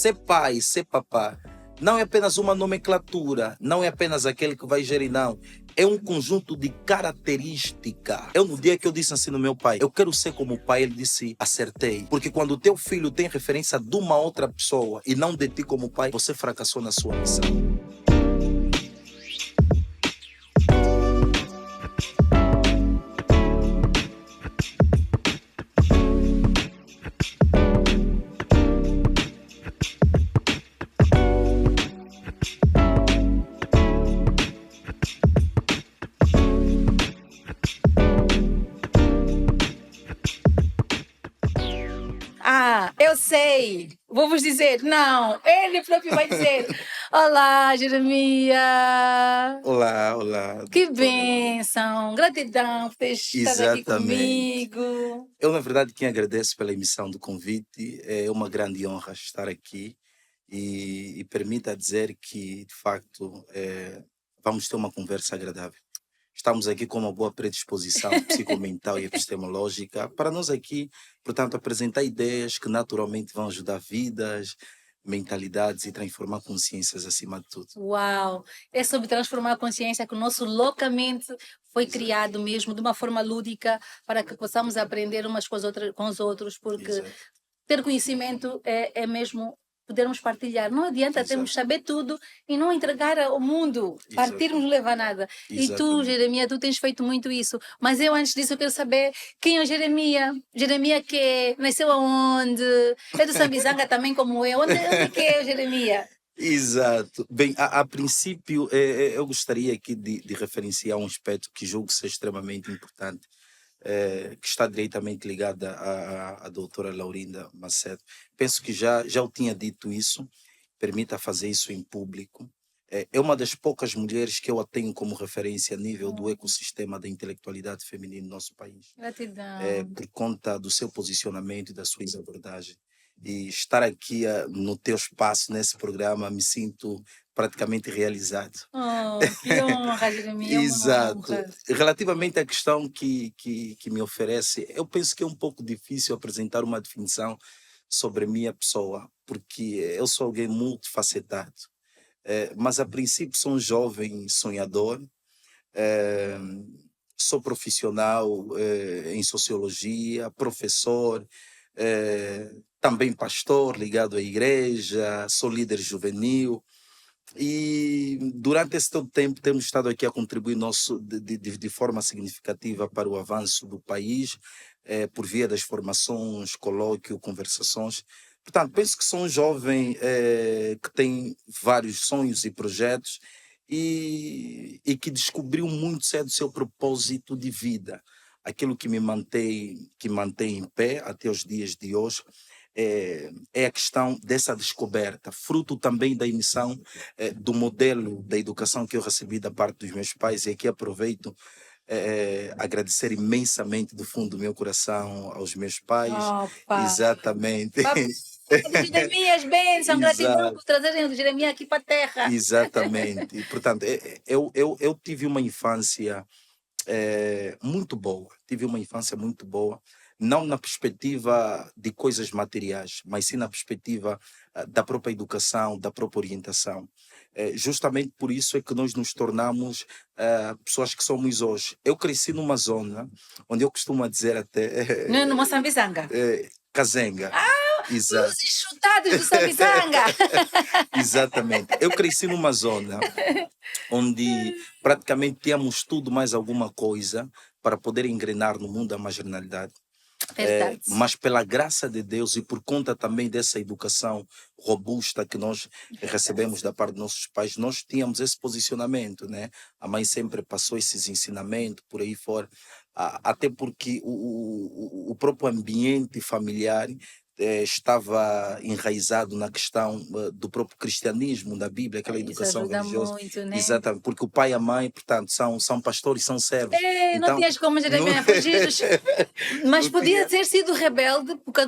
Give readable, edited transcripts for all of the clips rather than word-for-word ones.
ser pai, ser papá, não é apenas uma nomenclatura, não é apenas aquele que vai gerir, não. É um conjunto de características. Eu, no dia que eu disse assim no meu pai, eu quero ser como o pai, ele disse, acertei. Porque quando o teu filho tem referência de uma outra pessoa e não de ti como pai, você fracassou na sua missão. Eu sei, vou vos dizer, não, ele próprio vai dizer, olá, Jeremias. Olá. Que bênção, gratidão por ter estado aqui Exatamente. comigo. Eu, na verdade, quem agradeço pela emissão do convite. É uma grande honra estar aqui e permita dizer que, de facto, vamos ter uma conversa agradável. Estamos aqui com uma boa predisposição psicomental e epistemológica para nós aqui, portanto, apresentar ideias que naturalmente vão ajudar vidas, mentalidades e transformar consciências acima de tudo. Uau! É sobre transformar a consciência que o nosso loucamente foi Exato. criado mesmo de uma forma lúdica para que possamos aprender umas com os outros, porque Exato. ter conhecimento é mesmo podermos partilhar. Não adianta Exato. termos saber tudo e não entregar ao mundo. Partirmos não leva a nada. E tu, Exatamente. Jeremias, tu tens feito muito isso. Mas eu, antes disso, eu quero saber quem é o Jeremias. Jeremias que nasceu aonde? É do Sambizanga também, como eu. Onde que é o Jeremias? Exato. Bem, a princípio, eu gostaria aqui de referenciar um aspecto que julgo ser extremamente importante, que está diretamente ligada à doutora Laurinda Macedo. Penso que já eu tinha dito isso, permita fazer isso em público. É uma das poucas mulheres que eu a tenho como referência a nível do ecossistema da intelectualidade feminina no nosso país. Gratidão. Por conta do seu posicionamento e da sua abordagem. E estar aqui no teu espaço, nesse programa, me sinto praticamente realizado. Oh, que honra, Jeremias. Exato. Honra. Relativamente à questão que me oferece, eu penso que é um pouco difícil apresentar uma definição sobre a minha pessoa, porque eu sou alguém multifacetado. Mas, a princípio, sou um jovem sonhador, sou profissional em sociologia, professor, também pastor ligado à igreja, sou líder juvenil. E durante esse todo tempo temos estado aqui a contribuir de forma significativa para o avanço do país, por via das formações, colóquio, conversações. Portanto, penso que sou um jovem que tem vários sonhos e projetos e que descobriu muito cedo o seu propósito de vida. Aquilo que me mantém em pé até os dias de hoje é a questão dessa descoberta, fruto também da emissão do modelo da educação que eu recebi da parte dos meus pais, e aqui aproveito agradecer imensamente do fundo do meu coração aos meus pais. Opa. Exatamente. Jeremias, bênção, gratidão por trazerem o Jeremias aqui para a terra. Exatamente. E, portanto, eu tive uma infância muito boa. Tive uma infância muito boa, não na perspectiva de coisas materiais, mas sim na perspectiva da própria educação, da própria orientação. Justamente por isso é que nós nos tornamos pessoas que somos hoje. Eu cresci numa zona onde eu costumo dizer até... Não é no Moçambizanga? Cazenga. Exato. Os enxutados do Sambizanga. Exatamente. Eu cresci numa zona onde praticamente tínhamos tudo mais alguma coisa para poder engrenar no mundo da marginalidade. Mas pela graça de Deus e por conta também dessa educação robusta que nós recebemos da parte dos nossos pais, nós tínhamos esse posicionamento, né? A mãe sempre passou esses ensinamentos por aí fora, até porque o próprio ambiente familiar estava enraizado na questão do próprio cristianismo, da Bíblia, aquela educação religiosa. Muito, né? Exatamente, porque o pai e a mãe, portanto, são pastores, são servos. Então, não tinhas como Jeremias fugir. Mas podia ter sido rebelde, porque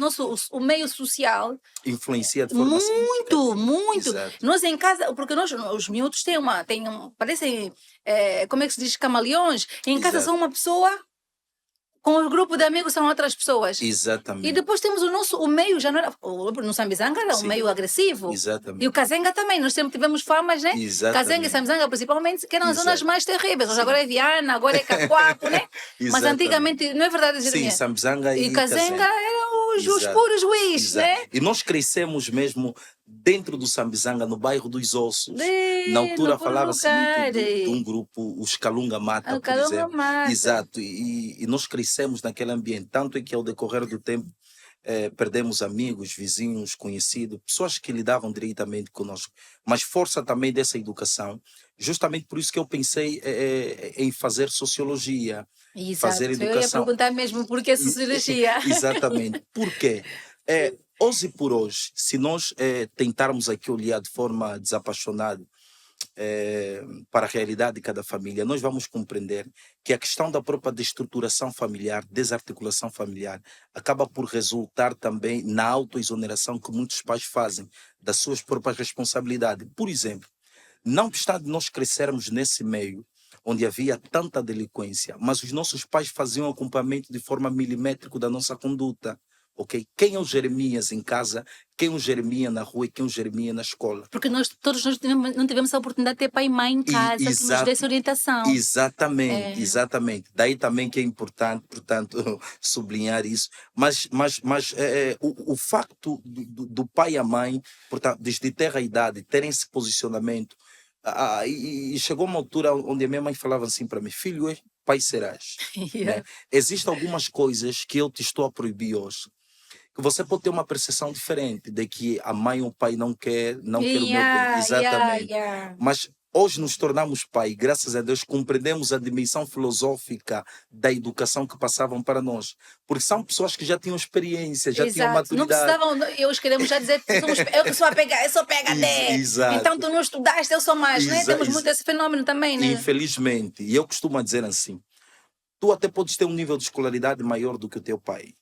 o meio social influencia de forma muito. Exato. Nós em casa, porque os miúdos parecem, como é que se diz, camaleões. Em casa são uma pessoa, com o grupo de amigos são outras pessoas. E Exatamente. depois temos o meio, já não era, no Sambizanga era um Sim. meio agressivo. E Exatamente. o Kazenga também, nós sempre tivemos famas, né? Kazenga e Exatamente. Sambizanga principalmente, que eram as zonas Exato. mais terríveis. Hoje Sim. agora é Viana, agora é Cacoapo, né? Mas Exatamente. antigamente, não é verdade, Sim, Jeremias? Sambizanga E e Kazenga Kazenga. eram os Exato. puros juiz, Exato. né? E nós crescemos mesmo dentro do Sambizanga, no bairro dos Ossos. Na altura No falava-se muito de um lugar. grupo, os Calunga Mata, O por Calunga exemplo. Mata. Exato. E nós crescemos naquele ambiente. Tanto é que ao decorrer do tempo perdemos amigos, vizinhos, conhecidos, pessoas que lidavam diretamente conosco. Mas força também dessa educação. Justamente por isso que eu pensei em fazer sociologia, fazer Exato. Eu ia educação. perguntar mesmo por que sociologia. Exatamente. Por quê? Hoje por hoje, se nós tentarmos aqui olhar de forma desapaixonada para a realidade de cada família, nós vamos compreender que a questão da própria destruturação familiar, desarticulação familiar, acaba por resultar também na autoexoneração que muitos pais fazem das suas próprias responsabilidades. Por exemplo, não obstante nós crescermos nesse meio, onde havia tanta delinquência, mas os nossos pais faziam acompanhamento de forma milimétrica da nossa conduta. Ok? Quem é o Jeremias em casa, quem é o Jeremias na rua e quem é o Jeremias na escola. Porque todos nós não tivemos a oportunidade de ter pai e mãe em casa que nos desse orientação. Exatamente, exatamente. Daí também que é importante, portanto, sublinhar isso. Mas o facto do pai e a mãe, portanto, desde ter a idade, terem esse posicionamento, e chegou uma altura onde a minha mãe falava assim para mim: filho, pai serás. Né? Existem algumas coisas que eu te estou a proibir hoje, que você pode ter uma percepção diferente de que a mãe ou o pai não quer o meu bem. Exatamente. Mas hoje nos tornamos pai, graças a Deus compreendemos a dimensão filosófica da educação que passavam para nós. Porque são pessoas que já tinham experiência, já tinham maturidade. Não precisavam, eu queremos já dizer que eu que sou eu sou PhD. Exato. Então tu não estudaste, eu sou mais, né? Temos muito esse fenômeno também, né? Infelizmente. E eu costumo dizer assim, tu até podes ter um nível de escolaridade maior do que o teu pai.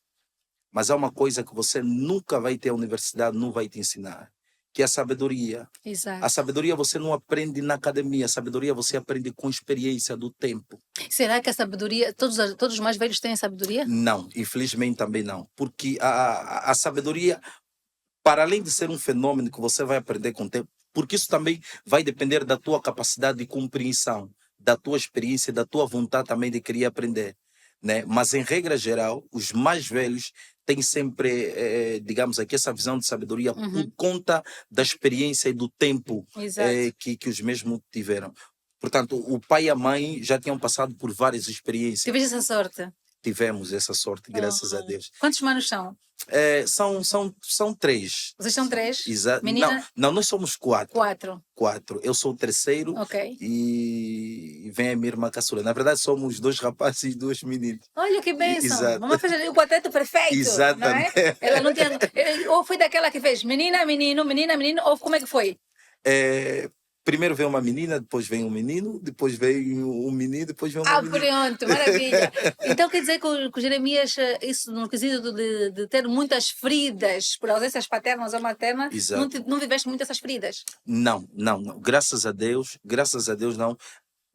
Mas há uma coisa que você nunca vai ter, a universidade não vai te ensinar, que é a sabedoria. Exato. A sabedoria você não aprende na academia, a sabedoria você aprende com experiência do tempo. Será que a sabedoria, todos os mais velhos têm sabedoria? Não, infelizmente também não. Porque a sabedoria, para além de ser um fenômeno que você vai aprender com o tempo, porque isso também vai depender da tua capacidade de compreensão, da tua experiência, da tua vontade também de querer aprender. Né? Mas, em regra geral, os mais velhos têm sempre, digamos aqui, essa visão de sabedoria por conta da experiência e do tempo que os mesmos tiveram. Portanto, o pai e a mãe já tinham passado por várias experiências. Tiveste essa sorte? Tivemos essa sorte, graças a Deus. Quantos manos são? São 3. Vocês são 3? Exato. Menina? Não, nós somos 4. 4. Eu sou o terceiro e vem a minha irmã caçula. Na verdade, somos 2 rapazes e 2 meninas. Olha que bênção. Exato. Mamãe fez o quarteto perfeito. Exatamente. Não é? Ela não tinha... Ou foi daquela que fez menina, menino, menina, menino, ou como é que foi? Primeiro vem uma menina, depois vem um menino, depois vem um menino, depois vem uma menina. Pronto, maravilha. Então quer dizer que o Jeremias, isso no quesito de ter muitas feridas por ausências paternas ou maternas, não viveste muito essas feridas? Não. Graças a Deus não.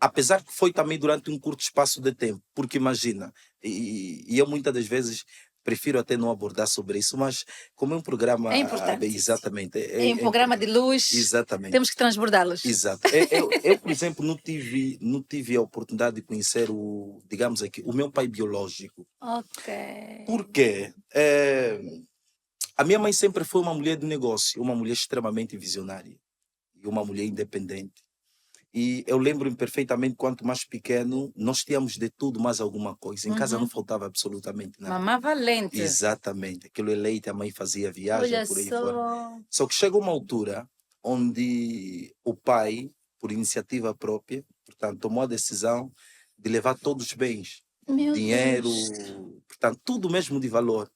Apesar que foi também durante um curto espaço de tempo, porque imagina, e eu muitas das vezes prefiro até não abordar sobre isso, mas como é um programa... É importante. Exatamente. É um programa de luz. Exatamente. Temos que transbordá-los. Exato. Eu, por exemplo, não tive a oportunidade de conhecer digamos aqui, o meu pai biológico. Ok. Por quê? A minha mãe sempre foi uma mulher de negócio, uma mulher extremamente visionária e uma mulher independente. E eu lembro-me perfeitamente, quanto mais pequeno, nós tínhamos de tudo, mais alguma coisa. Em casa não faltava absolutamente nada. Mamã valente. Exatamente. Aquilo é leite, a mãe fazia viagem, olha por aí só. fora. Só que chegou uma altura onde o pai, por iniciativa própria, portanto, tomou a decisão de levar todos os bens. Dinheiro, portanto, tudo mesmo de valor.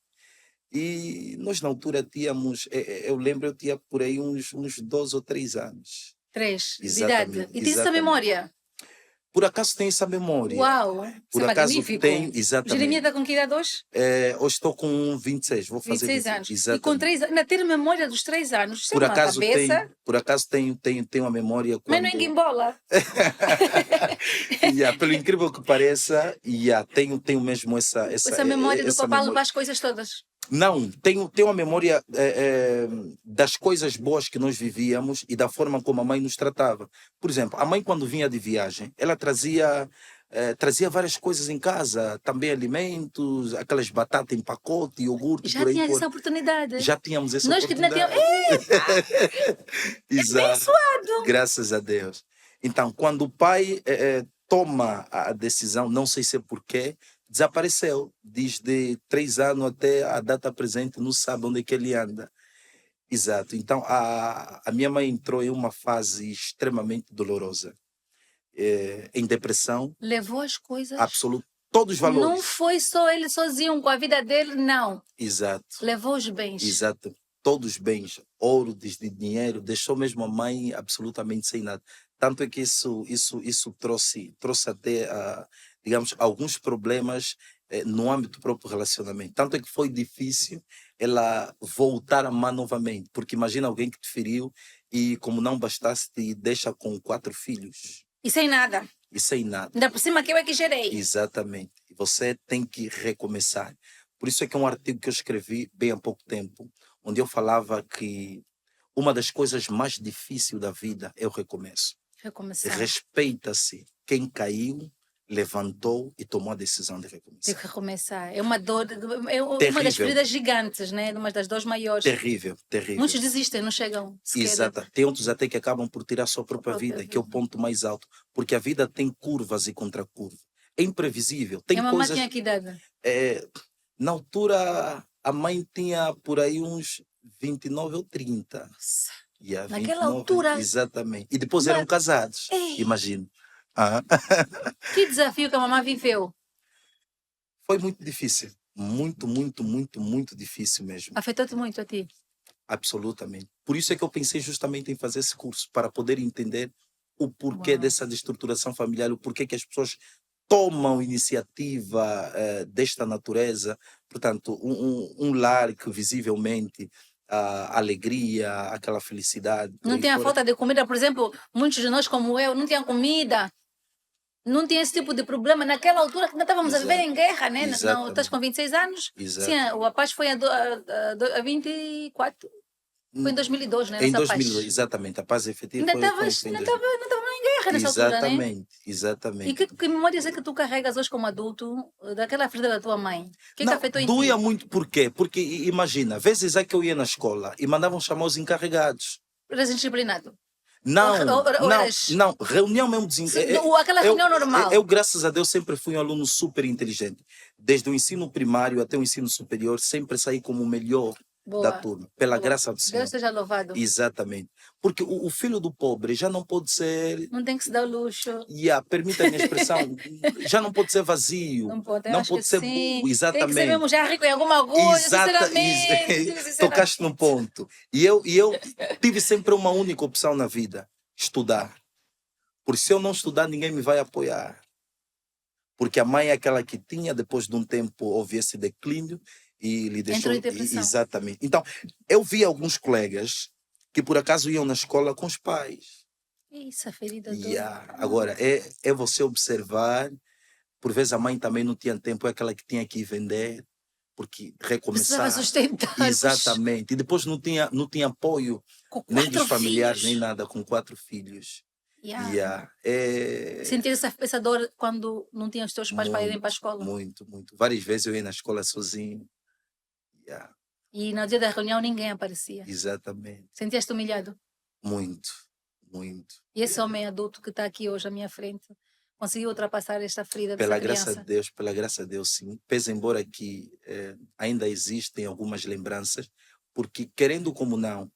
E nós na altura tínhamos, eu lembro, eu tinha por aí uns 12 ou 13 anos. 3 de idade. E tens essa memória? Por acaso tem essa memória. Uau! Isso Por é acaso magnífico. tem, Jeremias exatamente. está com que idade hoje? Hoje estou com 26, vou fazer 26 26. anos. E com Exatamente. 3 anos, ainda ter memória dos 3 anos. Isso é Por uma acaso cabeça. por acaso tenho uma memória Mas não é quando. guimbola. Pelo incrível que pareça, tenho mesmo Essa memória do essa papá memória. levar as coisas todas. Não, tenho uma memória das coisas boas que nós vivíamos e da forma como a mãe nos tratava. Por exemplo, a mãe quando vinha de viagem, ela trazia várias coisas em casa, também alimentos, aquelas batatas em pacote, iogurte, Já por aí tinha fora. essa oportunidade. Já tínhamos essa Nós que ainda tínhamos. oportunidade. Exato. Abençoado! Graças a Deus. Então, quando o pai toma a decisão, não sei se é porquê, desapareceu. Desde 3 anos até a data presente, não sabe onde é que ele anda. Exato. Então, a minha mãe entrou em uma fase extremamente dolorosa. Em depressão, Levou as coisas. absoluto. Todos os Não valores. foi só ele sozinho com a vida dele, não. Exato. Levou os bens. Exato. Todos os bens, ouro, desde dinheiro, deixou mesmo a mãe absolutamente sem nada. Tanto é que isso trouxe até, digamos, alguns problemas no âmbito do próprio relacionamento. Tanto é que foi difícil ela voltar a amar novamente, porque imagina alguém que te feriu e, como não bastasse, te deixa com 4 filhos E sem nada. e sem nada. Ainda por cima que eu é que gerei. Exatamente. E você tem que recomeçar. Por isso é que é um artigo que eu escrevi bem há pouco tempo, onde eu falava que uma das coisas mais difíceis da vida é o recomeço. Recomeçar. Respeita-se quem caiu, levantou e tomou a decisão de Tem recomeçar. que recomeçar. É uma dor, é uma das Terrível. feridas gigantes, né? Uma das dores maiores. Terrível, terrível. Muitos desistem, não chegam sequer. Exato. Tem outros até que acabam por tirar a sua própria própria vida, que é o vida. ponto mais alto. Porque a vida tem curvas e contracurvas. É imprevisível. Tem E a mamãe coisas... tinha que idade? Na altura, a mãe tinha por aí uns 29 ou 30. Nossa. Yeah, Naquela 29, altura. exatamente. E depois Mas- eram casados, Ei. imagino. Ah. Que desafio que a mamãe viveu. Foi muito difícil. Muito, muito, muito, muito difícil mesmo. Afetou-te muito a ti. Absolutamente. Por isso é que eu pensei justamente em fazer esse curso, para poder entender o porquê Uau. dessa destruturação familiar, o porquê que as pessoas tomam iniciativa desta natureza. Portanto, um lar que visivelmente a alegria, aquela felicidade. por Não aí tinha fora. falta de comida, por exemplo, muitos de nós, como eu, não tinham comida. Não tinha esse tipo de problema. Naquela altura que ainda estávamos a viver em guerra, né? Não, Exatamente. estás com 26 anos? Exato. Sim, a paz foi a 24. Foi em 2002, né? Em Nossa 2002, paz. exatamente. A paz efetiva Ainda foi em estavas 2002. em guerra nessa altura, né? Exatamente, E exatamente. que memórias é que tu carregas hoje como adulto daquela ferida da tua mãe? O que Não, afetou em ti? doía muito por quê? Porque imagina, vezes é que eu ia na escola e mandavam chamar os encarregados. Eras indisciplinado? Não, Ou não, eras- não, reunião mesmo Aquela reunião normal. Eu, graças a Deus, sempre fui um aluno super inteligente. Desde o ensino primário até o ensino superior, sempre saí como o melhor da Boa. turma, pela Boa. graça do Senhor. Deus seja louvado. Exatamente. Porque o filho do pobre já não pode ser, Não tem que se dar o luxo. permita a minha expressão, já não pode ser vazio, Não pode, eu não acho pode que ser sim. burro, Tem que ser exatamente. mesmo já rico em alguma coisa, Exata- sinceramente. Tocaste no ponto. E eu tive sempre uma única opção na vida: estudar. Porque se eu não estudar, ninguém me vai apoiar. Porque a mãe é aquela que tinha, depois de um tempo houve esse declínio e lhe deixou. Entrou em depressão. Exatamente. Então, eu vi alguns colegas que por acaso iam na escola com os pais. Isso, a ferida do... Agora, é você observar, por vezes a mãe também não tinha tempo, é aquela que tinha que ir vender, porque Precisava recomeçar. sustentar. Exatamente. E depois não tinha apoio, Com nem dos 4 familiares, filhos. nem nada, com 4 filhos. Yeah. É Sentir essa dor quando não tinha os teus pais para irem para a escola. muito, muito. Várias vezes eu ia na escola sozinho. Yeah, E no dia da reunião ninguém aparecia. exatamente. Sentias-te humilhado. Muito, muito. E esse homem adulto que está aqui hoje à minha frente conseguiu ultrapassar esta ferida Pela dessa graça criança. de Deus, pela graça de Deus, sim. Pese embora que ainda existem algumas lembranças, porque querendo como não,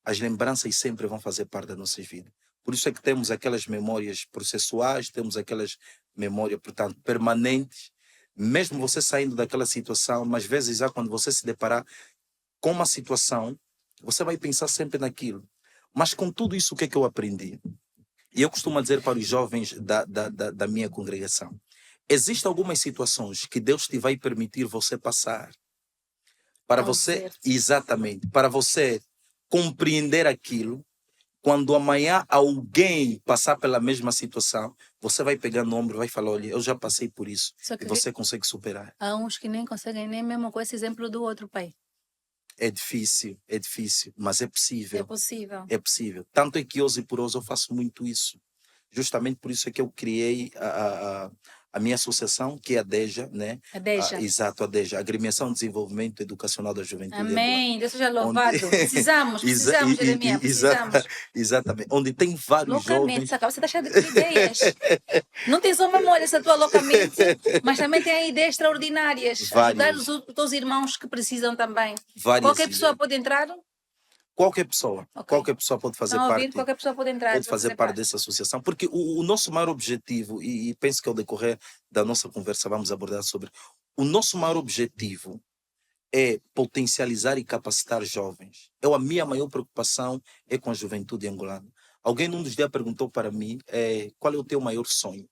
as lembranças sempre vão fazer parte das nossas vidas. Por isso é que temos aquelas memórias processuais, temos aquelas memórias, portanto, permanentes, mesmo você saindo daquela situação, mas às vezes já quando você se deparar com uma situação, você vai pensar sempre naquilo. Mas com tudo isso, o que é que eu aprendi? E eu costumo dizer para os jovens da minha congregação: existem algumas situações que Deus te vai permitir você passar para Tão você, certo. exatamente, para você compreender aquilo. Quando amanhã alguém passar pela mesma situação, você vai pegar no ombro e vai falar: olha, eu já passei por isso. Só E que você consegue superar. há uns que nem conseguem nem mesmo com esse exemplo do outro pai. É difícil, mas é É possível. possível. É possível. Tanto é que hoje por hoje eu faço muito isso. Justamente por isso é que eu criei a minha associação, que é a DEJA, né? A Deja. Exato, a DEJA, Agremiação de Desenvolvimento Educacional da Juventude de Angola. Amém. Deus seja Onde... louvado. Precisamos, Exa- precisamos, e- Jeremias, exa- precisamos. exatamente. Onde tem vários Loucamente, jovens. essa cabeça está cheia de ideias. Não tem só memória essa tua loucamente, mas também tem ideias extraordinárias. Ajudar Várias, os teus irmãos que precisam também. várias Qualquer pessoa ideias. pode entrar? Qualquer Ok. pessoa pode fazer Estão a ouvir? parte, Qualquer pessoa pode entrar, pode pode fazer fazer parte parte. dessa associação, porque o nosso maior objetivo, e penso que ao decorrer da nossa conversa vamos abordar sobre, o nosso maior objetivo é potencializar e capacitar jovens. A minha maior preocupação é com a juventude angolana. Alguém num dos dias perguntou para mim qual é o teu maior sonho?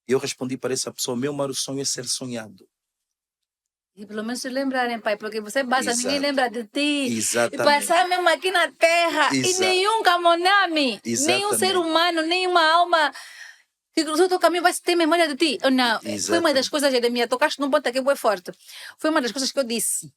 E eu respondi para essa pessoa: meu maior sonho é ser sonhado. E pelo menos se lembrarem, pai, porque você passa, ninguém Exato, lembra de ti. E exatamente, passar mesmo aqui na terra e nenhum camoname, nenhum ser exatamente, humano, nenhuma alma que cruzou o teu caminho vai ter memória de ti. Ou não, foi uma das exatamente. coisas, Jeremias, tocaste num ponto aqui bem forte. Foi uma das coisas que eu disse.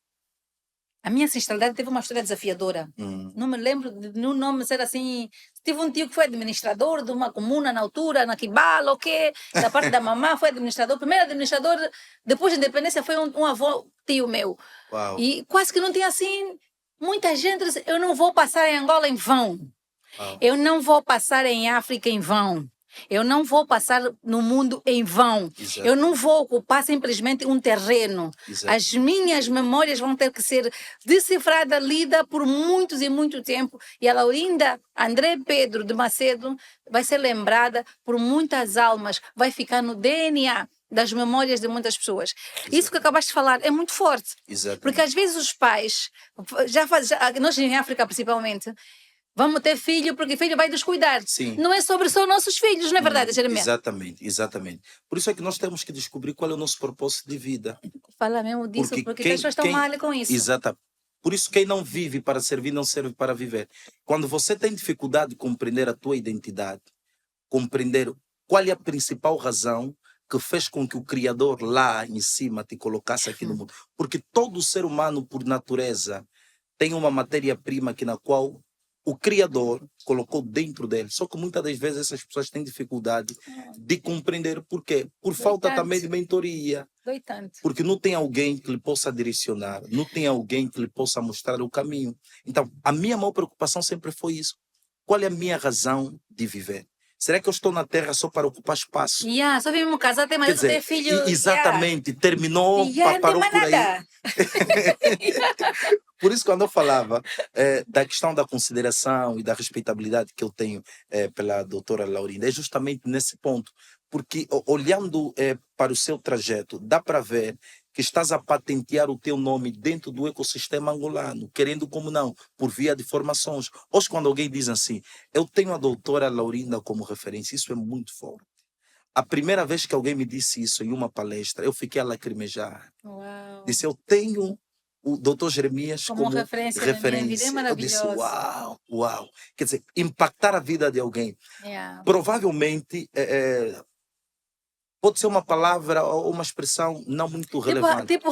A minha ancestralidade teve uma história desafiadora. Não me lembro de nenhum nome ser assim. Tive um tio que foi administrador de uma comuna na altura, na Kibala, o quê? Da parte da mamã foi administrador. Primeiro administrador, depois da independência, foi um avô, tio meu. Uau, E quase que não tinha assim. Muita gente disse: eu não vou passar em Angola em vão. uau, Eu não vou passar em África em vão. Eu não vou passar no mundo em vão. exato, Eu não vou ocupar simplesmente um terreno. exato, As minhas memórias vão ter que ser decifradas, lidas por muitos e muito tempo. E a Laurinda André Pedro de Macedo vai ser lembrada por muitas almas, vai ficar no DNA das memórias de muitas pessoas. Isso que acabaste de falar é muito forte. Porque exatamente. às vezes os pais, nós em África principalmente, vamos ter filho porque filho vai descuidar. Sim. Não é sobre só nossos filhos, não é verdade, Jeremias? Exatamente, exatamente. Por isso é que nós temos que descobrir qual é o nosso propósito de vida. Fala mesmo disso, Porque porque as pessoas estão mal com isso. Exata. Por isso quem não vive para servir não serve para viver. Quando você tem dificuldade de compreender a tua identidade, compreender qual é a principal razão que fez com que o Criador lá em cima te colocasse aqui no mundo. Porque todo ser humano, por natureza, tem uma matéria-prima que na qual o Criador colocou dentro dele. Só que muitas das vezes essas pessoas têm dificuldade de compreender por quê. Por falta também de mentoria. Dói tanto. Porque não tem alguém que lhe possa direcionar, não tem alguém que lhe possa mostrar o caminho. Então, a minha maior preocupação sempre foi isso. Qual é a minha razão de viver? Será que eu estou na Terra só para ocupar espaço? Só vimos casar, ter Quer marido, ter dizer, filho. exatamente, terminou, Não tem parou mais por aí. nada. Por isso, quando eu falava da questão da consideração e da respeitabilidade que eu tenho pela doutora Laurinda, é justamente nesse ponto. Porque olhando para o seu trajeto, dá para ver que estás a patentear o teu nome dentro do ecossistema angolano, querendo como não, por via de formações. Hoje, quando alguém diz assim, eu tenho a doutora Laurinda como referência, isso é muito forte. A primeira vez que alguém me disse isso em uma palestra, eu fiquei a lacrimejar. Uau. Disse, eu tenho o doutor Jeremias Como como referência na minha vida, é Eu disse, maravilhoso. uau, uau. Quer dizer, impactar a vida de alguém. Yeah. Provavelmente pode ser uma palavra ou uma expressão não muito relevante. Tipo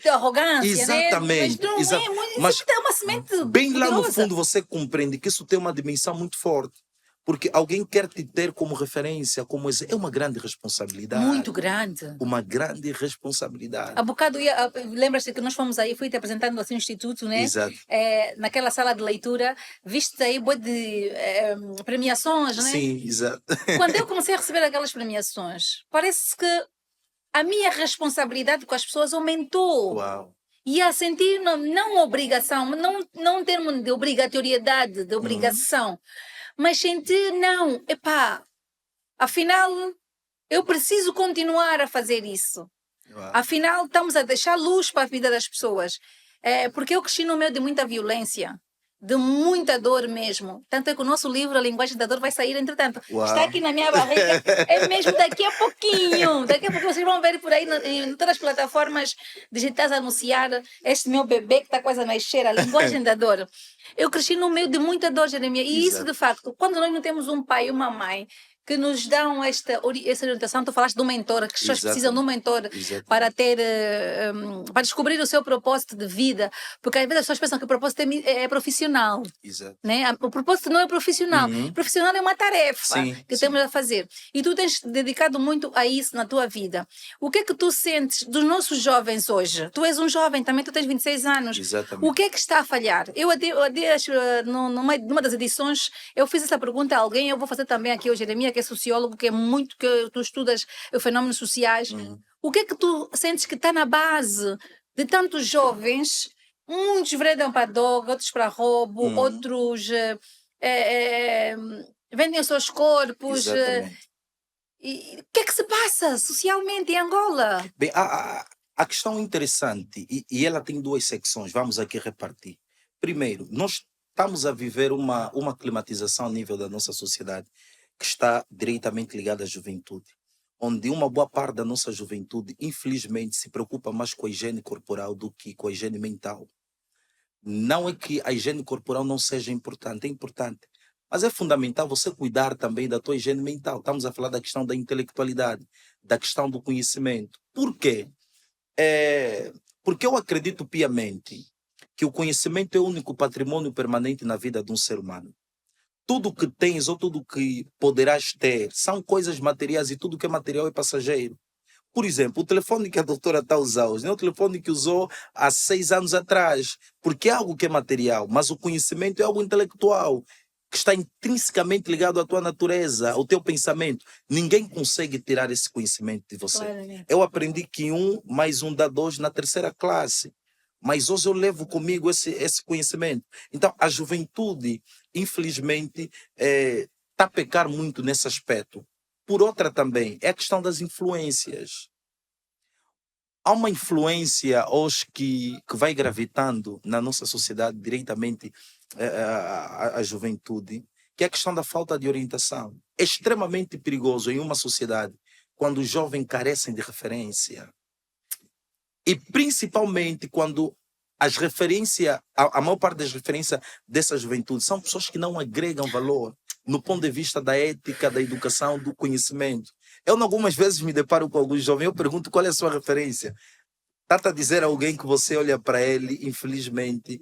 arrogância, Exatamente. né? Mas não é muito. Mas Isso é uma semente bem lá no poderosa. fundo você compreende que isso tem uma dimensão muito forte. Porque alguém quer te ter como referência, como é uma grande responsabilidade. Muito grande. Uma grande responsabilidade. Há bocado, lembras-te que nós fomos aí, fui-te apresentando assim o instituto, né? Exato. Naquela sala de leitura, viste aí bué de premiações, né? Sim, exato. Quando eu comecei a receber aquelas premiações, parece que a minha responsabilidade com as pessoas aumentou. Uau. E a sentir não obrigação, não um termo de obrigatoriedade, de obrigação, mas sentir, não, epá, afinal, eu preciso continuar a fazer isso. Uau. Afinal, estamos a deixar luz para a vida das pessoas. Porque eu cresci no meio de muita violência. de muita dor mesmo. Tanto é que o nosso livro, A Linguagem da Dor, vai sair, entretanto. Uau. Está aqui na minha barriga. É mesmo daqui a pouquinho. Daqui a pouco vocês vão ver por aí em todas as plataformas digitais anunciar este meu bebê que está quase a nascer, A Linguagem da Dor. Eu cresci no meio de muita dor, Jeremias. E isso, de facto, quando nós não temos um pai e uma mãe que nos dão essa orientação, tu falaste de um mentor, que as pessoas precisam de um mentor para ter, para descobrir o seu propósito de vida, porque às vezes as pessoas pensam que o propósito é profissional, né? O propósito não é profissional, profissional é uma tarefa que temos a fazer, e tu tens dedicado muito a isso na tua vida. O que é que tu sentes dos nossos jovens hoje? Tu és um jovem, também tu tens 26 anos. O que é que está a falhar? Eu acho, numa das edições, eu fiz essa pergunta a alguém, eu vou fazer também aqui ao Jeremias, que é sociólogo, que tu estudas fenómenos sociais. O que é que tu sentes que está na base de tantos jovens? Muitos enveredam para droga, outros para roubo, outros vendem os seus corpos. E o que é que se passa socialmente em Angola? Bem, a questão interessante, e ela tem duas secções, vamos aqui repartir. Primeiro, nós estamos a viver uma climatização a nível da nossa sociedade que está diretamente ligada à juventude, onde uma boa parte da nossa juventude, infelizmente, se preocupa mais com a higiene corporal do que com a higiene mental. Não é que a higiene corporal não seja importante, é importante, mas é fundamental você cuidar também da tua higiene mental. Estamos a falar da questão da intelectualidade, da questão do conhecimento. Por quê? Porque eu acredito piamente que o conhecimento é o único patrimônio permanente na vida de um ser humano. Tudo que tens ou tudo que poderás ter são coisas materiais, e tudo que é material é passageiro. Por exemplo, o telefone que a doutora está a usar hoje não é o telefone que usou há 6 anos atrás, porque é algo que é material, mas o conhecimento é algo intelectual, que está intrinsecamente ligado à tua natureza, ao teu pensamento. Ninguém consegue tirar esse conhecimento de você. Eu aprendi que 1 mais 1 dá 2 na 3ª classe. Mas hoje eu levo comigo esse conhecimento. Então, a juventude, infelizmente, está a pecar muito nesse aspecto. Por outra também, é a questão das influências. Há uma influência hoje que vai gravitando na nossa sociedade diretamente à juventude, que é a questão da falta de orientação. É extremamente perigoso em uma sociedade quando os jovens carecem de referência. E principalmente quando as referências, a maior parte das referências dessa juventude são pessoas que não agregam valor no ponto de vista da ética, da educação, do conhecimento. Eu, algumas vezes, me deparo com alguns jovens, eu pergunto qual é a sua referência. Está a dizer a alguém que você olha para ele, infelizmente,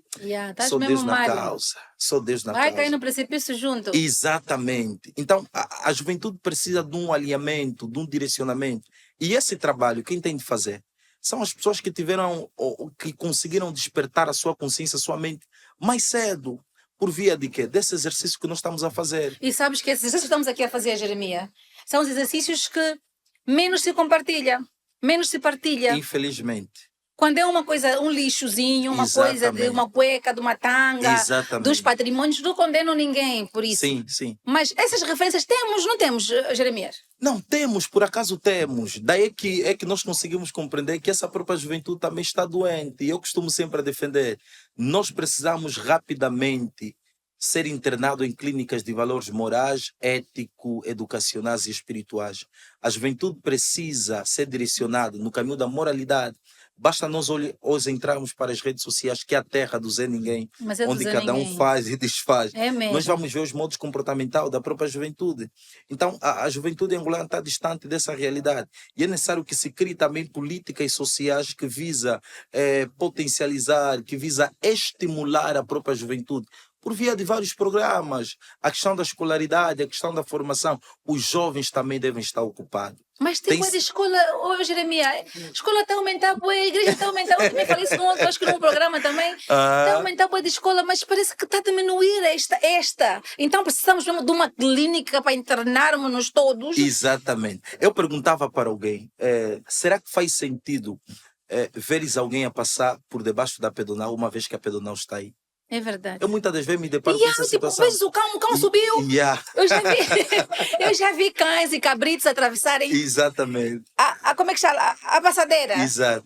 sou Deus na causa. Sou Deus na causa. Vai cair no precipício junto. Exatamente. Então, a juventude precisa de um alinhamento, de um direcionamento. E esse trabalho, quem tem de fazer? São as pessoas que tiveram, ou que conseguiram despertar a sua consciência, a sua mente mais cedo. Por via de quê? Desse exercício que nós estamos a fazer. E sabes que esses exercícios que estamos aqui a fazer, Jeremias, são os exercícios que menos se compartilha, menos se partilha. Infelizmente. Quando é uma coisa, um lixozinho, uma coisa de uma cueca, de uma tanga, dos patrimônios, não condeno ninguém por isso. Sim, sim. Mas essas referências temos, não temos, Jeremias? Não, temos, por acaso temos. Daí é que nós conseguimos compreender que essa própria juventude também está doente. E eu costumo sempre a defender. Nós precisamos rapidamente ser internado em clínicas de valores morais, ético, educacionais e espirituais. A juventude precisa ser direcionada no caminho da moralidade. Basta nós hoje entrarmos para as redes sociais, que é a terra do Zé Ninguém, onde cada um faz e desfaz. Nós vamos ver os modos comportamentais da própria juventude. Então, a juventude angolana está distante dessa realidade. E é necessário que se crie também políticas sociais que visa potencializar, que visa estimular a própria juventude. Por via de vários programas, a questão da escolaridade, a questão da formação, os jovens também devem estar ocupados. Mas tem coisa de escola, Jeremias, a escola está a aumentar, a igreja está a aumentar, eu também falei isso ontem, acho que num programa também, está a aumentar a de escola, mas parece que está a diminuir esta. Então precisamos mesmo de uma clínica para internarmos-nos todos. Exatamente. Eu perguntava para alguém, será que faz sentido veres alguém a passar por debaixo da pedonal uma vez que a pedonal está aí? É verdade. Eu muitas das vezes me deparo com essa situação. Vezes o cão subiu. Eu já vi cães e cabritos atravessarem. Exatamente. Como é que chama? A passadeira. Exato.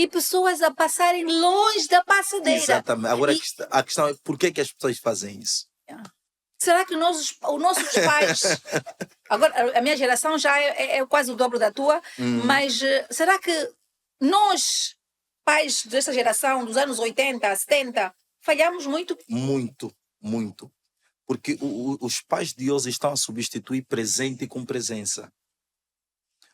e pessoas a passarem longe da passadeira. Exatamente. Agora a questão é por que as pessoas fazem isso? Será que os nossos pais... Agora, a minha geração já é quase o dobro da tua, mas será que nós, pais dessa geração, dos anos 80, 70, falhamos muito? Muito, muito. Porque os pais de hoje estão a substituir presente com presença.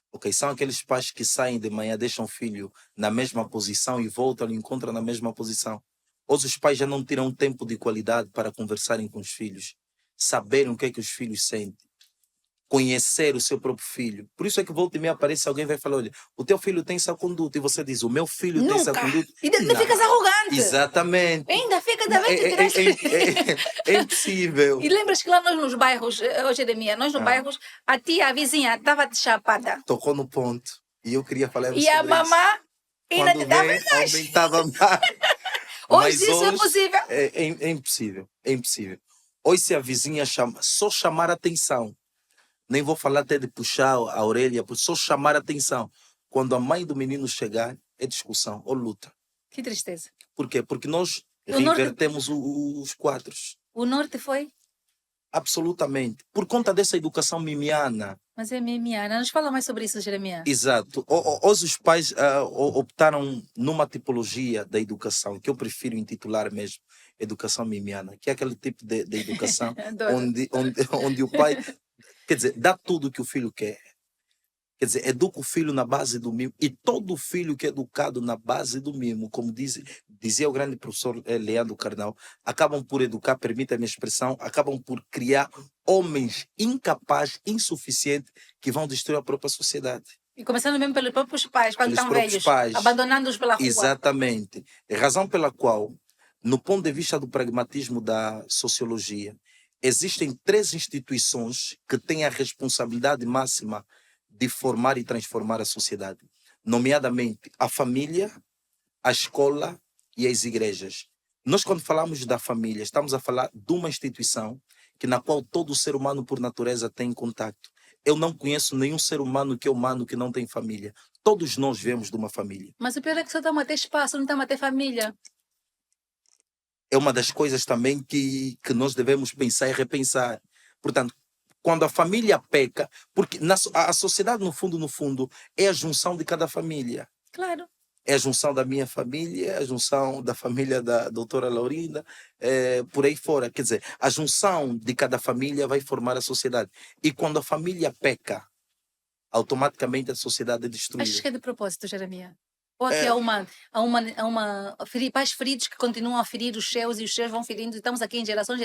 Ok, são aqueles pais que saem de manhã, deixam o filho na mesma posição e voltam e encontram na mesma posição. Hoje os pais já não tiram tempo de qualidade para conversarem com os filhos, saberem o que é que os filhos sentem, conhecer o seu próprio filho. Por isso é que volta e meia aparece alguém e vai falar, olha, o teu filho tem essa conduta, e você diz, o meu filho tem essa conduta. E ainda ficas arrogante. Exatamente. Ainda fica da vez é impossível. E lembras que lá nós nos bairros, Jeremias, nós nos bairros, a tia, a vizinha, estava chapada. Tocou no ponto. E eu queria falar e a mamã ainda te dava aumentava mais. Hoje isso é possível. É impossível. É impossível. Hoje se a vizinha só chamar atenção, nem vou falar até de puxar a orelha, só chamar atenção. Quando a mãe do menino chegar, é discussão ou luta. Que tristeza. Por quê? Porque nós revertemos os quadros. O norte foi? Absolutamente. Por conta dessa educação mimiana. Mas é mimiana. Nos fala mais sobre isso, Jeremias. Exato. Hoje os pais optaram numa tipologia da educação, que eu prefiro intitular mesmo educação mimiana, que é aquele tipo de educação onde o pai... Quer dizer, dá tudo o que o filho quer. Quer dizer, educa o filho na base do mimo. E todo filho que é educado na base do mimo, como dizia o grande professor Leandro Carnal, acabam por educar, permita-me a expressão, acabam por criar homens incapazes, insuficientes, que vão destruir a própria sociedade. E começando mesmo pelos próprios pais, quando estão velhos, abandonando-os pela rua. Exatamente. É razão pela qual, no ponto de vista do pragmatismo da sociologia, existem 3 instituições que têm a responsabilidade máxima de formar e transformar a sociedade, nomeadamente a família, a escola e as igrejas. Nós, quando falamos da família, estamos a falar de uma instituição na qual todo ser humano, por natureza, tem contato. Eu não conheço nenhum ser humano que é humano que não tem família. Todos nós viemos de uma família. Mas o pior é que só estamos a ter espaço, não estamos a ter família. É uma das coisas também que nós devemos pensar e repensar. Portanto, quando a família peca, porque a sociedade, no fundo, é a junção de cada família. Claro. É a junção da minha família, é a junção da família da doutora Laurinda, por aí fora. Quer dizer, a junção de cada família vai formar a sociedade. E quando a família peca, automaticamente a sociedade é destruída. Achas que é de propósito, Jeremias? Ou aqui há pais feridos que continuam a ferir os seus e os seus vão ferindo. Estamos aqui em gerações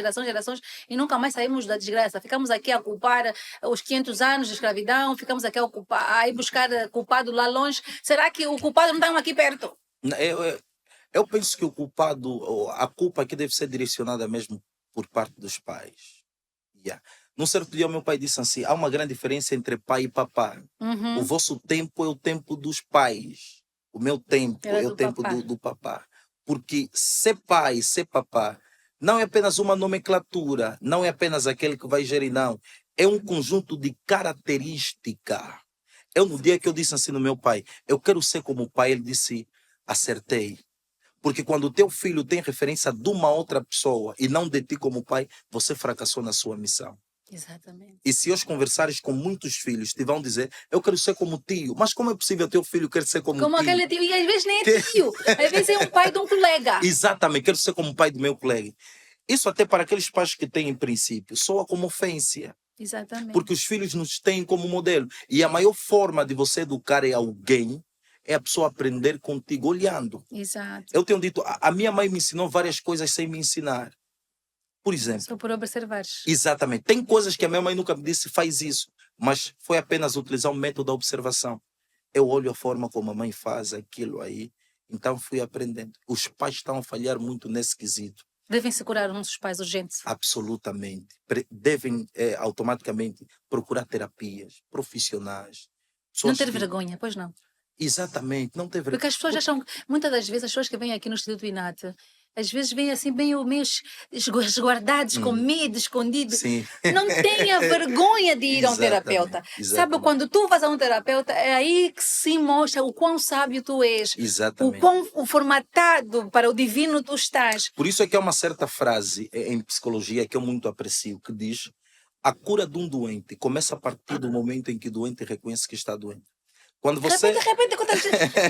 e nunca mais saímos da desgraça. Ficamos aqui a culpar os 500 anos de escravidão, ficamos aqui a ir buscar culpado lá longe. Será que o culpado não está aqui perto? Eu penso que a culpa aqui deve ser direcionada mesmo por parte dos pais. Num certo dia, o meu pai disse assim: há uma grande diferença entre pai e papá. O vosso tempo é o tempo dos pais. O meu tempo é o tempo do papá. Porque ser pai, ser papá, não é apenas uma nomenclatura, não é apenas aquele que vai gerir, não. É um conjunto de características. No dia que eu disse assim no meu pai, eu quero ser como o pai, ele disse, acertei. Porque quando o teu filho tem referência de uma outra pessoa e não de ti como pai, você fracassou na sua missão. Exatamente. E se hoje conversares com muitos filhos, te vão dizer, eu quero ser como tio. Mas como é possível teu filho querer ser como tio? Aquele tio. E às vezes nem é tio. Às vezes é um pai de um colega. Exatamente. Quero ser como o pai do meu colega. Isso até para aqueles pais que têm princípio, soa como ofensa. Exatamente. Porque os filhos nos têm como modelo. E a maior forma de você educar alguém é a pessoa aprender contigo olhando. Exato. Eu tenho dito, a minha mãe me ensinou várias coisas sem me ensinar. Por exemplo. Só por observares. Exatamente. Tem coisas que a minha mãe nunca me disse, faz isso. Mas foi apenas utilizar o método da observação. Eu olho a forma como a mãe faz aquilo aí. Então fui aprendendo. Os pais estão a falhar muito nesse quesito. Devem se curar uns pais urgentes. Absolutamente. Devem automaticamente procurar terapias profissionais. Não ter vergonha, pois não. Exatamente, não ter vergonha. Porque as pessoas acham, muitas das vezes, as pessoas que vêm aqui no Instituto INAT às vezes vem assim meio resguardados, com medo, escondido. Sim. Não tenha vergonha de ir a um terapeuta. Sabe, quando tu vas a um terapeuta, é aí que se mostra o quão sábio tu és. Exatamente. O quão formatado para o divino tu estás. Por isso é que há uma certa frase em psicologia que eu muito aprecio, que diz: a cura de um doente começa a partir do momento em que o doente reconhece que está doente. Quando você... Repete,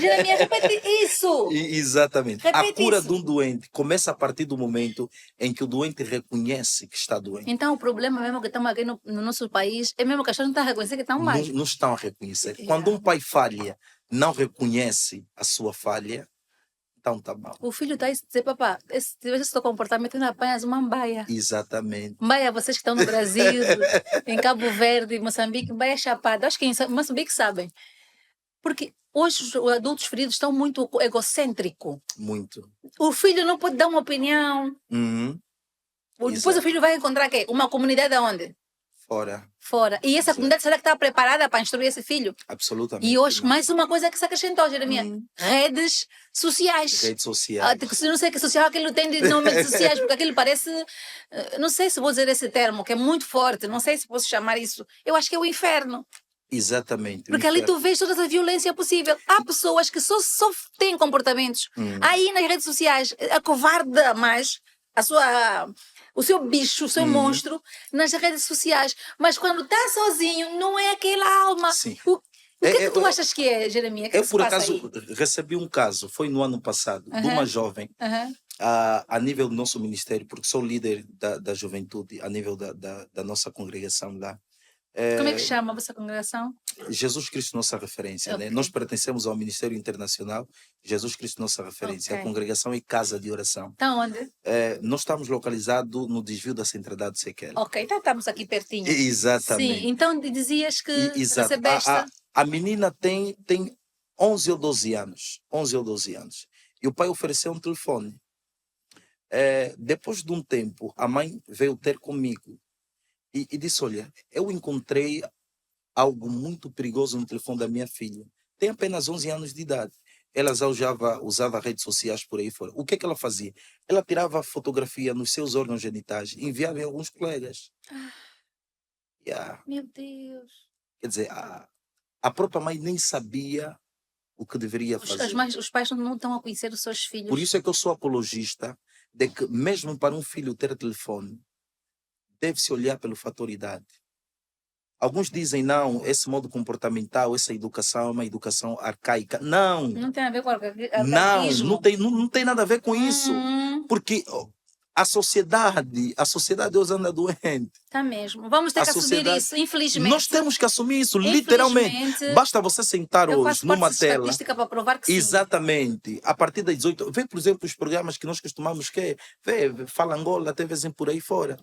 Jeremias, repete isso. Exatamente. Repete a cura isso. de um doente começa a partir do momento em que o doente reconhece que está doente. Então o problema mesmo que estamos aqui no nosso país é mesmo que as pessoas não estão a reconhecer que estão mal. Não estão a reconhecer. Quando um pai falha, não reconhece a sua falha, então está mal. O filho está aí a dizer: papá, esse teu comportamento não apanhas uma mbaia. Exatamente. Mbaia, vocês que estão no Brasil, em Cabo Verde, Moçambique, mbaia chapada. Acho que em Moçambique sabem. Porque hoje os adultos feridos estão muito egocêntricos. Muito. O filho não pode dar uma opinião. Depois o filho vai encontrar quê? Uma comunidade aonde? Fora. E essa comunidade, será que está preparada para instruir esse filho? Absolutamente. E hoje, mais uma coisa que se acrescentou, Jeremias: redes sociais. Redes sociais. Não sei que social aquilo tem de nome de sociais, porque aquilo parece... Não sei se vou dizer esse termo, que é muito forte. Não sei se posso chamar isso. Eu acho que é o inferno. Exatamente. Porque ali tu vês toda a violência possível. Há pessoas que só têm comportamentos. Aí nas redes sociais, acovarda mais o seu bicho, o seu monstro, nas redes sociais. Mas quando está sozinho, não é aquela alma. Sim. O que é que tu achas que é, Jeremias? Eu, por acaso, recebi um caso, foi no ano passado, de uma jovem, a nível do nosso ministério, porque sou líder da juventude, a nível da nossa congregação lá. Como é que chama a vossa congregação? Jesus Cristo, nossa referência. Né? Nós pertencemos ao Ministério Internacional, Jesus Cristo, nossa referência. A congregação é casa de oração. Está onde? Nós estamos localizados no desvio da Centralidade de Sequela. Ok, então estamos aqui pertinho. Exatamente. Sim, então dizias que recebeste... A menina tem 11 ou 12 anos. 11 ou 12 anos. E o pai ofereceu um telefone. Depois de um tempo, a mãe veio ter comigo. E disse: olha, eu encontrei algo muito perigoso no telefone da minha filha. Tem apenas 11 anos de idade. Ela já usava redes sociais por aí fora. O que é que ela fazia? Ela tirava fotografia nos seus órgãos genitais e enviava a alguns colegas. Meu Deus. Quer dizer, a própria mãe nem sabia o que deveria fazer. Os pais não estão a conhecer os seus filhos. Por isso é que eu sou apologista de que mesmo para um filho ter telefone, deve-se olhar pelo fator idade. Alguns dizem: não, esse modo comportamental, essa educação é uma educação arcaica. Não. Não tem a ver com arcaísmo. Não tem nada a ver com isso. Porque a sociedade hoje anda doente. Tá mesmo. Vamos ter que assumir isso, infelizmente. Nós temos que assumir isso, literalmente. Basta você sentar hoje numa tela. Estatística para provar que sim. Exatamente. A partir das 18. Vê, por exemplo, os programas que nós costumamos Fala Angola, até vezes por aí fora.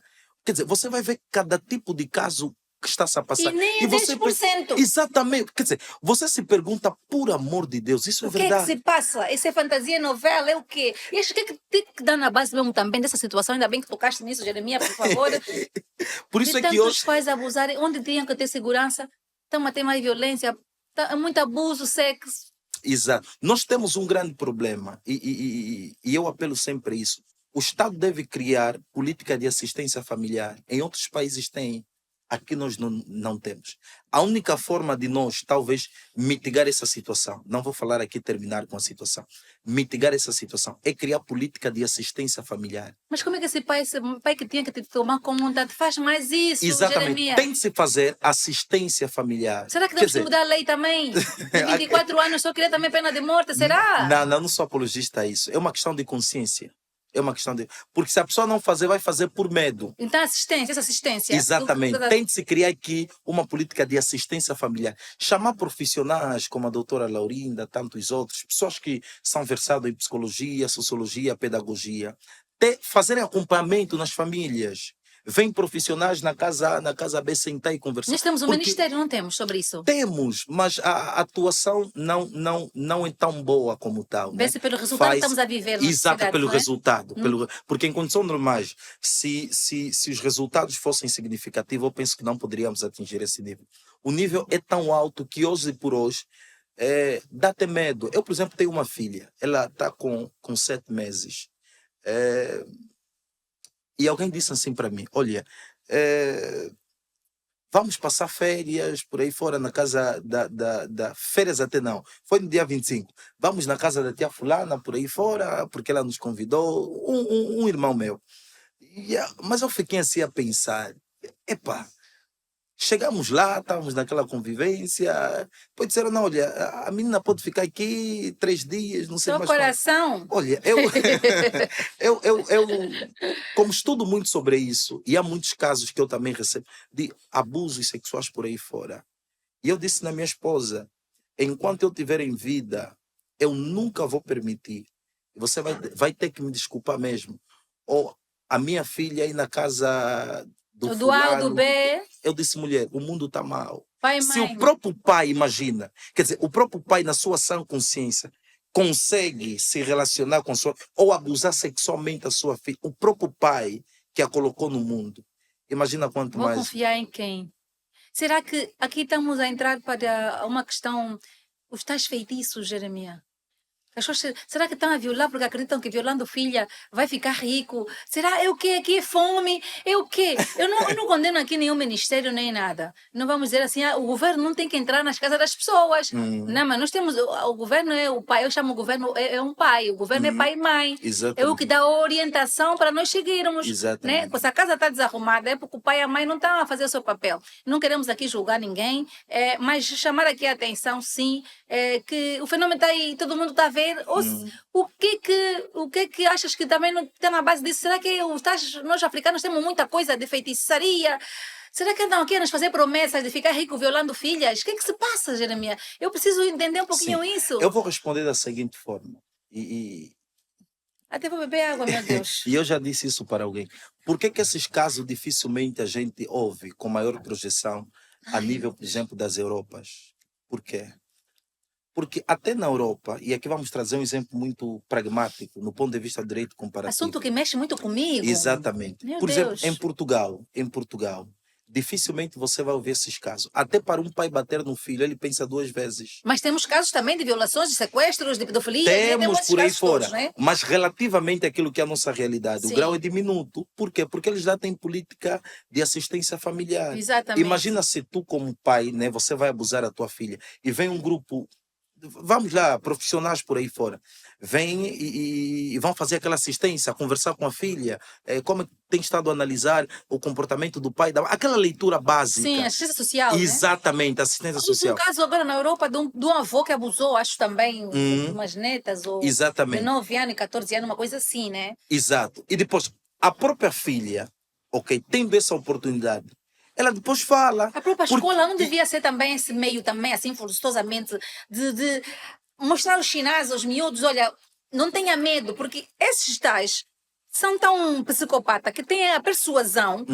Quer dizer, você vai ver cada tipo de caso que está-se a passar. E nem 10%. Exatamente. Quer dizer, você se pergunta: por amor de Deus, isso é verdade? O que é que se passa? Isso é fantasia, novela, é o quê? E acho que tem que dar na base mesmo também dessa situação. Ainda bem que tocaste nisso, Jeremias, por favor. Por isso de é que hoje... os pais abusarem, onde tinham que ter segurança, estão a ter mais violência, muito abuso, sexo. Exato. Nós temos um grande problema e eu apelo sempre a isso. O Estado deve criar política de assistência familiar. Em outros países tem. Aqui nós não temos. A única forma de nós, talvez, mitigar essa situação, não vou falar aqui terminar com a situação, mitigar essa situação, é criar política de assistência familiar. Mas como é que esse pai que tinha que te tomar conta, faz mais isso, exatamente. Jeremias? Tem de se fazer assistência familiar. Será que temos que mudar a lei também? De 24 anos só queria também pena de morte, será? Não sou apologista a isso. É uma questão de consciência. É uma questão de... Porque se a pessoa não fazer, vai fazer por medo. Então essa assistência... Exatamente. Tem de se criar aqui uma política de assistência familiar. Chamar profissionais como a doutora Laurinda, tantos outros, pessoas que são versadas em psicologia, sociologia, pedagogia. Fazerem acompanhamento nas famílias. Vêm profissionais na casa B sentar e conversar. Nós temos um ministério, não temos, sobre isso? Temos, mas a atuação não é tão boa como tal. Vê-se pelo resultado que estamos a viver. Exato, pelo resultado. Porque em condições normais, se os resultados fossem significativos, eu penso que não poderíamos atingir esse nível. O nível é tão alto que hoje por hoje dá até medo. Eu, por exemplo, tenho uma filha, ela está com 7 meses. E alguém disse assim para mim, olha, vamos passar férias por aí fora na casa da... Férias até não, foi no dia 25. Vamos na casa da tia fulana por aí fora, porque ela nos convidou, um irmão meu. Mas eu fiquei assim a pensar, epá, chegamos lá, estávamos naquela convivência, depois disseram, não, olha, a menina pode ficar aqui 3 dias, não sei Seu mais quanto. coração. Olha, eu como estudo muito sobre isso, e há muitos casos que eu também recebo de abusos sexuais por aí fora. E eu disse na minha esposa, enquanto eu estiver em vida, eu nunca vou permitir. Você vai ter que me desculpar mesmo. Ou a minha filha aí na casa do Do A ou do fulano. B. Eu disse, mulher, o mundo está mal. Pai e Se mãe. o próprio pai, imagina, quer dizer, o próprio pai na sua sã consciência consegue se relacionar com sua... ou abusar sexualmente a sua filha, o próprio pai que a colocou no mundo. Imagina quanto Vou mais... confiar em quem? Será que aqui estamos a entrar para uma questão, os tais feitiços, Jeremias? As pessoas, será que estão a violar porque acreditam que violando filha vai ficar rico? Será é o quê? Aqui é fome? É o quê? Eu não condeno aqui nenhum ministério nem nada. Não vamos dizer assim, o governo não tem que entrar nas casas das pessoas. Não, mas nós temos, o governo é o pai, eu chamo o governo, é um pai. O governo é pai e mãe. Exatamente. É o que dá orientação para nós seguirmos. Exatamente. Né? Se a casa está desarrumada, é porque o pai e a mãe não estão a fazer o seu papel. Não queremos aqui julgar ninguém, mas chamar aqui a atenção, sim, que o fenômeno está aí, todo mundo está a ver. O que que achas que também não está na base disso? Será que nós africanos temos muita coisa de feitiçaria? Será que andam aqui a nos fazer promessas de ficar rico violando filhas? O que se passa, Jeremias? Eu preciso entender um pouquinho isso. Eu vou responder da seguinte forma. Até vou beber água, meu Deus. E eu já disse isso para alguém. Por que esses casos dificilmente a gente ouve com maior projeção a nível, por exemplo, das Europas? Por quê? Porque até na Europa, e aqui vamos trazer um exemplo muito pragmático, no ponto de vista do direito comparativo. Assunto que mexe muito comigo. Exatamente. Meu por Deus. exemplo, em Portugal, dificilmente você vai ouvir esses casos. Até para um pai bater no filho, ele pensa 2 vezes. Mas temos casos também de violações, de sequestros, de pedofilia. Temos por aí fora. Todos, né? Mas relativamente àquilo que é a nossa realidade, Sim. o grau é diminuto. Por quê? Porque eles já têm política de assistência familiar. Exatamente. Imagina se tu, como pai, né, você vai abusar a tua filha e vem um grupo, vamos lá, profissionais por aí fora, vêm e vão fazer aquela assistência, conversar com a filha, como tem estado a analisar o comportamento do pai, aquela leitura básica. Sim, assistência social. Exatamente, né? Assistência social. Um caso agora na Europa de um avô que abusou, acho também, umas netas, ou Exatamente. de 9 anos e 14 anos, uma coisa assim, né? Exato. E depois, a própria filha, ok, tendo essa oportunidade, ela depois fala. A própria escola não devia ser também esse meio também, assim, forçosamente, de mostrar aos sinais, aos miúdos, olha, não tenha medo, porque esses tais são tão psicopatas que têm a persuasão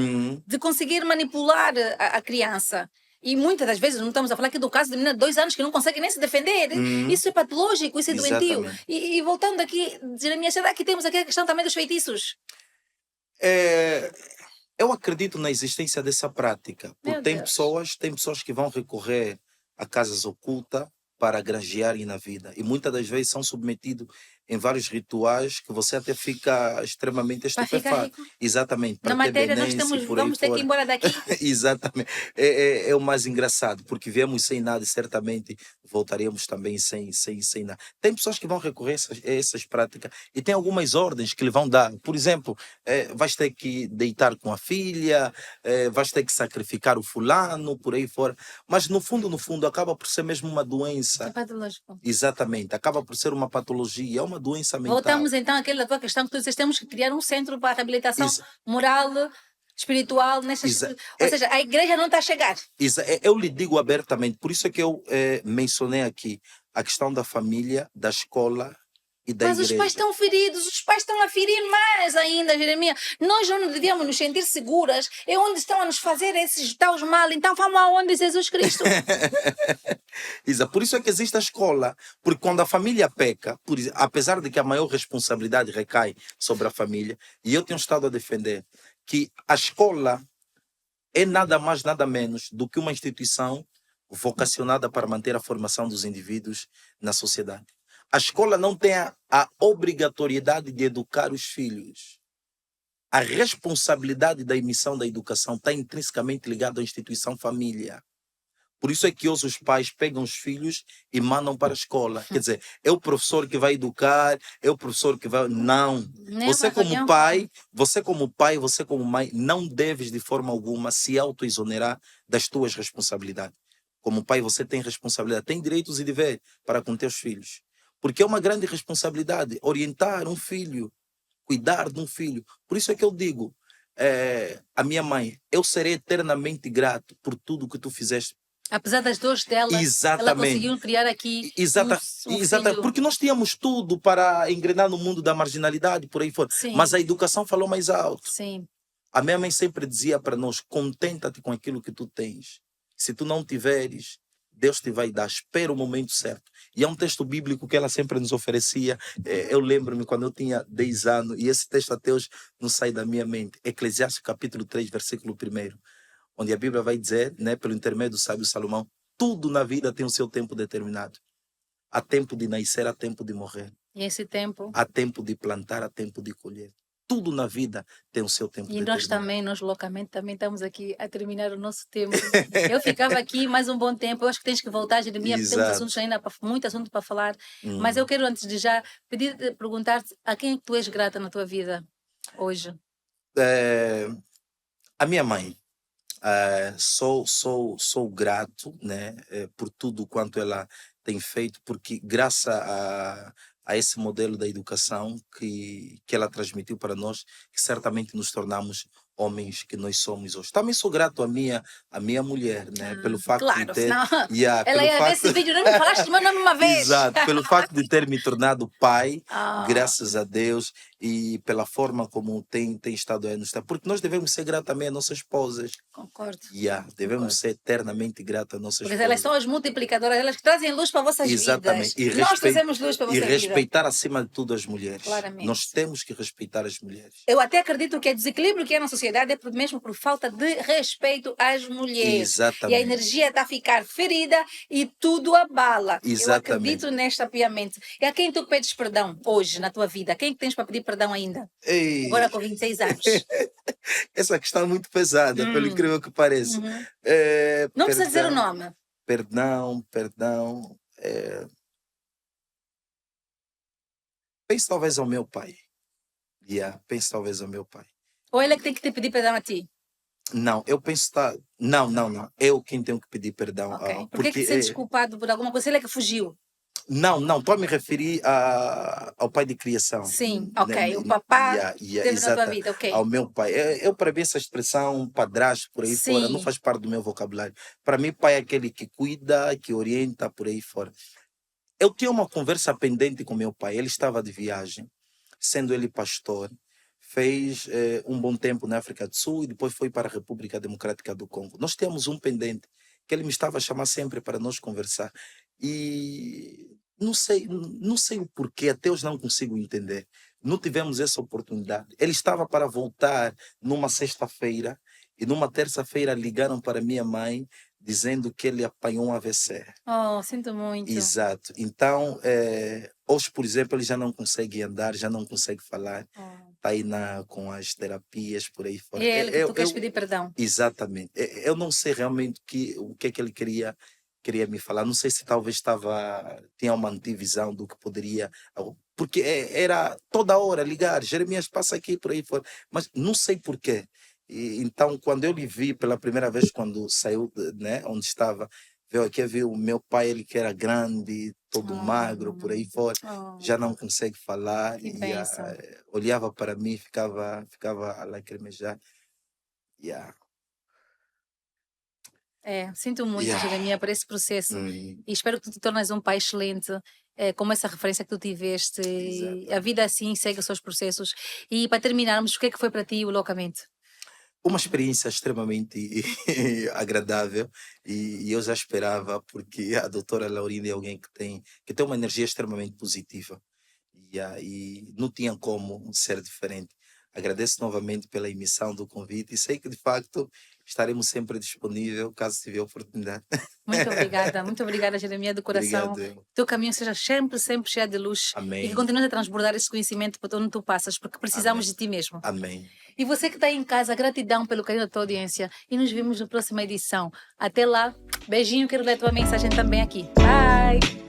de conseguir manipular a criança. E muitas das vezes, não estamos a falar aqui do caso de menina de 2 anos que não consegue nem se defender. Isso é patológico, isso é doentio. E voltando aqui, Jeremias, será que temos aqui a questão também dos feitiços? Eu acredito na existência dessa prática. Porque tem pessoas que vão recorrer a casas ocultas para granjearem na vida. E muitas das vezes são submetidos em vários rituais que você até fica extremamente estupefato. Exatamente. Na matéria nós vamos ter que ir embora daqui. Exatamente. É o mais engraçado, porque viemos sem nada e certamente voltaríamos também sem nada. Tem pessoas que vão recorrer a essas práticas e tem algumas ordens que lhe vão dar. Por exemplo, vais ter que deitar com a filha, vais ter que sacrificar o fulano, por aí fora. Mas no fundo, acaba por ser mesmo uma doença. É patológico. Exatamente. Acaba por ser uma patologia, é uma doença mental. Voltamos então àquela tua questão que tu dizes, temos que criar um centro para a reabilitação moral, espiritual, ou seja, a igreja não está a chegar. Eu lhe digo abertamente, por isso é que eu mencionei aqui a questão da família, da escola e da igreja. Mas os pais estão feridos, os pais estão a ferir mais ainda, Jeremias. Nós não devíamos nos sentir seguras, é onde estão a nos fazer esses tais mal, então vamos aonde Jesus Cristo. Por isso é que existe a escola, porque quando a família peca, apesar de que a maior responsabilidade recai sobre a família, e eu tenho estado a defender que a escola é nada mais, nada menos do que uma instituição vocacionada para manter a formação dos indivíduos na sociedade. A escola não tem a obrigatoriedade de educar os filhos. A responsabilidade da emissão da educação está intrinsecamente ligada à instituição família. Por isso é que hoje os pais pegam os filhos e mandam para a escola. Quer dizer, é o professor que vai educar, é o professor que vai... Não. Você como pai, você como mãe, não deves de forma alguma se auto-exonerar das tuas responsabilidades. Como pai, você tem responsabilidade, tem direitos e deveres para com teus filhos. Porque é uma grande responsabilidade orientar um filho, cuidar de um filho. Por isso é que eu digo, a minha mãe, eu serei eternamente grato por tudo que tu fizeste. Apesar das dores dela, ela conseguiu criar aqui um filho. Porque nós tínhamos tudo para engrenar no mundo da marginalidade, por aí fora. Sim. Mas a educação falou mais alto. Sim. A minha mãe sempre dizia para nós, contenta-te com aquilo que tu tens. Se tu não tiveres, Deus te vai dar, espera o momento certo. E é um texto bíblico que ela sempre nos oferecia. Eu lembro-me quando eu tinha 10 anos, e esse texto até hoje não sai da minha mente. Eclesiastes capítulo 3, versículo 1, onde a Bíblia vai dizer, né, pelo intermédio do sábio Salomão, tudo na vida tem o seu tempo determinado. Há tempo de nascer, há tempo de morrer. E esse tempo? Há tempo de plantar, há tempo de colher. Tudo na vida tem o seu tempo determinado. E nós também, nós localmente, também estamos aqui a terminar o nosso tempo. Eu ficava aqui mais um bom tempo. Eu acho que tens que voltar, Jeremias. Temos assuntos ainda, muito assunto para falar. Mas eu quero, antes de já, perguntar-te a quem é que tu és grata na tua vida hoje? A minha mãe. Sou grato, né, por tudo quanto ela tem feito, porque graças a esse modelo da educação que ela transmitiu para nós, que certamente nos tornamos homens que nós somos hoje. Também sou grato à minha mulher, né, pelo facto de ter... Ela ia ver esse vídeo, não me falaste do meu nome uma vez. Exato, pelo facto de ter me tornado pai, graças a Deus, e pela forma como tem estado aí no estado. Porque nós devemos ser gratos também às nossas esposas. Concordo. Devemos ser eternamente gratos às nossas esposas. Porque elas são as multiplicadoras, elas que trazem luz para vossas vidas. E nós trazemos luz para vossas vidas. E respeitar acima de tudo as mulheres. Claramente. Nós temos que respeitar as mulheres. Eu até acredito que o desequilíbrio que é na sociedade é mesmo por falta de respeito às mulheres. Exatamente. E a energia está a ficar ferida e tudo abala. Exatamente. Eu acredito nesta piamente. E a quem tu pedes perdão hoje na tua vida? Quem tens para pedir perdão ainda? Agora com 26 anos. Essa questão é muito pesada, pelo incrível que pareça. Não precisa dizer o nome. Perdão. Pense talvez ao meu pai. Pense talvez ao meu pai. Ou ele é que tem que te pedir perdão a ti? Não, eu penso... Não. Eu quem tenho que pedir perdão. Okay. Por que te sentes culpado por alguma coisa? Ele é que fugiu? Não, estou a me referir ao pai de criação. Sim, ok. O papá teve na tua vida, ok. Ao meu pai. Para mim, essa expressão padrasto por aí fora não faz parte do meu vocabulário. Para mim, pai é aquele que cuida, que orienta por aí fora. Eu tinha uma conversa pendente com meu pai. Ele estava de viagem, sendo ele pastor. Fez um bom tempo na África do Sul e depois foi para a República Democrática do Congo. Nós tínhamos um pendente que ele me estava a chamar sempre para nós conversar. E não sei o porquê, até hoje não consigo entender. Não tivemos essa oportunidade. Ele estava para voltar numa sexta-feira e numa terça-feira ligaram para minha mãe dizendo que ele apanhou um AVC. Oh, sinto muito. Exato. Então, hoje, por exemplo, ele já não consegue andar, já não consegue falar. Está aí com as terapias, por aí fora. E é ele que tu queres pedir perdão. Exatamente. Eu não sei realmente o que é que ele queria me falar. Não sei se talvez tinha uma antivisão do que poderia... Porque era toda hora ligar, Jeremias passa aqui, por aí fora. Mas não sei porquê. Então, quando eu lhe vi pela primeira vez, quando saiu, né, onde estava, viu o meu pai, ele que era grande, todo magro, por aí fora, já não consegue falar, e olhava para mim, ficava a lacrimejar. Sinto muito, Jeremias, por esse processo. E espero que tu te tornes um pai excelente, como essa referência que tu tiveste. A vida assim segue os seus processos. E para terminarmos, o que é que foi para ti o Loucamente? Uma experiência extremamente agradável e eu já esperava, porque a doutora Laurina é alguém que tem uma energia extremamente positiva e não tinha como ser diferente. Agradeço novamente pela emissão do convite e sei que, de facto, estaremos sempre disponíveis, caso tiver oportunidade. Muito obrigada, Jeremias, do coração. Obrigado. Teu caminho seja sempre, sempre cheio de luz. Amém. E que continues a transbordar esse conhecimento por onde tu passas, porque precisamos Amém. de ti mesmo. Amém. E você que está aí em casa, gratidão pelo carinho da tua audiência. E nos vemos na próxima edição. Até lá, beijinho, quero ler a tua mensagem também aqui. Bye!